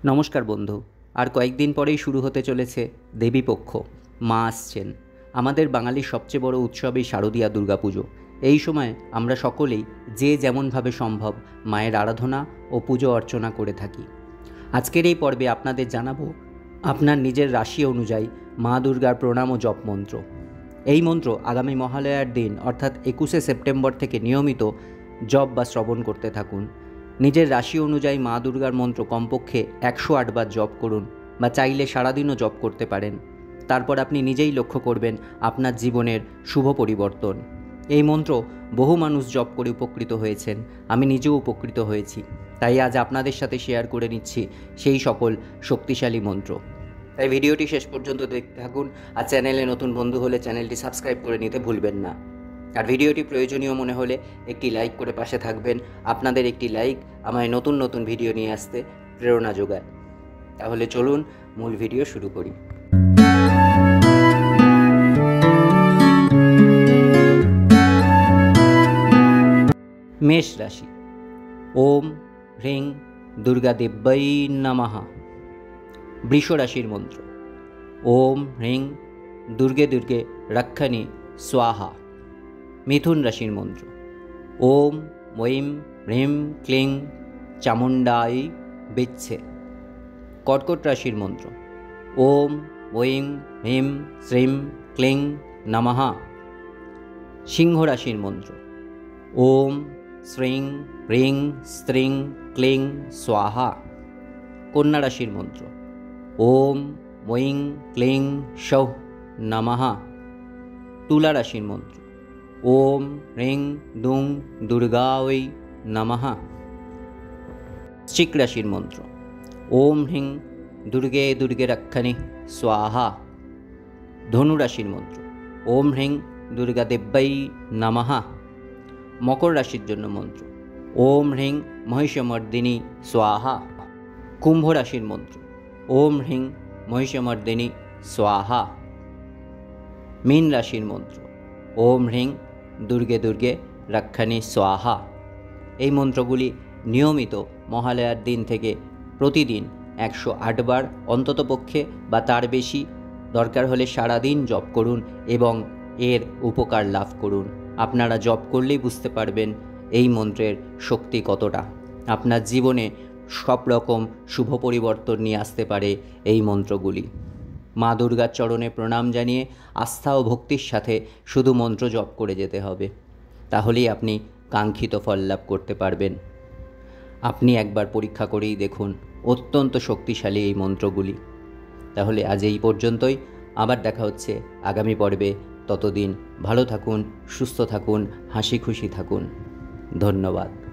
নমস্কার বন্ধু। আর কয়েকদিন পরেই শুরু হতে চলেছে দেবীপক্ষ। মা আসছেন। আমাদের বাঙালির সবচেয়ে বড় উৎসব এই শারদীয়া দুর্গাপুজো। এই সময় আমরা সকলেই যে যেমনভাবে সম্ভব মায়ের আরাধনা ও পুজো অর্চনা করে থাকি। আজকের এই পর্বে আপনাদের জানাবো আপনার নিজের রাশি অনুযায়ী মা দুর্গার প্রণাম ও জপ মন্ত্র। এই মন্ত্র আগামী মহালয়ার দিন অর্থাৎ 21শে সেপ্টেম্বর থেকে নিয়মিত জপ বা শ্রবণ করতে থাকুন। নিজের রাশি অনুযায়ী মা দুর্গার মন্ত্র কমপক্ষে 108 বার জপ করুন, বা চাইলে সারাদিনও জপ করতে পারেন। তারপর আপনি নিজেই লক্ষ্য করবেন আপনার জীবনের শুভ পরিবর্তন। এই মন্ত্র বহু মানুষ জপ করে উপকৃত হয়েছেন, আমি নিজেও উপকৃত হয়েছি। তাই আজ আপনাদের সাথে শেয়ার করে নিচ্ছি সেই সকল শক্তিশালী মন্ত্র। তাই ভিডিওটি শেষ পর্যন্ত দেখতে থাকুন। আর চ্যানেলে নতুন বন্ধু হলে চ্যানেলটি সাবস্ক্রাইব করে নিতে ভুলবেন না। আর ভিডিওটি প্রয়োজনীয় মনে হলে একটি লাইক করে পাশে থাকবেন। আপনাদের একটি লাইক আমায় নতুন নতুন ভিডিও নিয়ে আসতে প্রেরণা যোগায়। তাহলে চলুন মূল ভিডিও শুরু করি। মেষ রাশি। ওম হ্রিং দুর্গাদেব্যৈ নমঃ। বৃষ রাশির মন্ত্র। ওম হ্রিং দুর্গে দুর্গে রক্ষণী স্বাহা। মিথুন রাশির মন্ত্র। ওম ঐম হ্রিম ক্লিং চামুণ্ডাই বিচ্ছে। কর্কট রাশির মন্ত্র। ওম ঐং হ্রিম শ্রীম ক্লিং নমঃ। সিংহ রাশির মন্ত্র। ওম শ্রীং হ্রিং স্ত্রিং ক্লিং স্বাহা। কন্যা রাশির মন্ত্র। ওম ঐং ক্লিং সৌঃ নমঃ। তুলা রাশির মন্ত্র। ওম হ্রিং দুং দুর্গাঐ নমঃ। বৃশ্চিক রাশির মন্ত্র। ওম হ্রিং দুর্গে দুর্গে রক্ষণী স্বাহা। ধনু রাশির মন্ত্র। ওম হ্রিং দুর্গাদেব্যৈ নমঃ। মকর রাশির জন্য মন্ত্র। ওম হ্রিং মহিষমর্দিনী স্বাহা। কুম্ভ রাশির মন্ত্র। ওম হ্রিং মহিষমর্দিনী স্বাহা। মীন রাশির মন্ত্র। ওম হ্রিং দুর্গে দুর্গে রক্ষণী স্বাহা। এই মন্ত্রগুলি নিয়মিত মহালয়ার দিন থেকে প্রতিদিন 108 বার অন্ততপক্ষে বা তার বেশি, দরকার হলে সারাদিন জপ করুন এবং এর উপকার লাভ করুন। আপনারা জপ করলেই বুঝতে পারবেন এই মন্ত্রের শক্তি কতটা। আপনার জীবনে সব রকম শুভ পরিবর্তন নিয়ে আসতে পারে এই মন্ত্রগুলি। মা দুর্গার চরণে প্রণাম জানিয়ে আস্থা ও ভক্তির সাথে শুধু মন্ত্র জপ করে যেতে হবে, তাহলেই আপনি কাঙ্ক্ষিত ফল লাভ করতে পারবেন। আপনি একবার পরীক্ষা করেই দেখুন, অত্যন্ত শক্তিশালী এই মন্ত্রগুলি। তাহলে আজ এই পর্যন্তই, আবার দেখা হচ্ছে আগামী পর্বে। ততদিন ভালো থাকুন, সুস্থ থাকুন, হাসি খুশি থাকুন। ধন্যবাদ।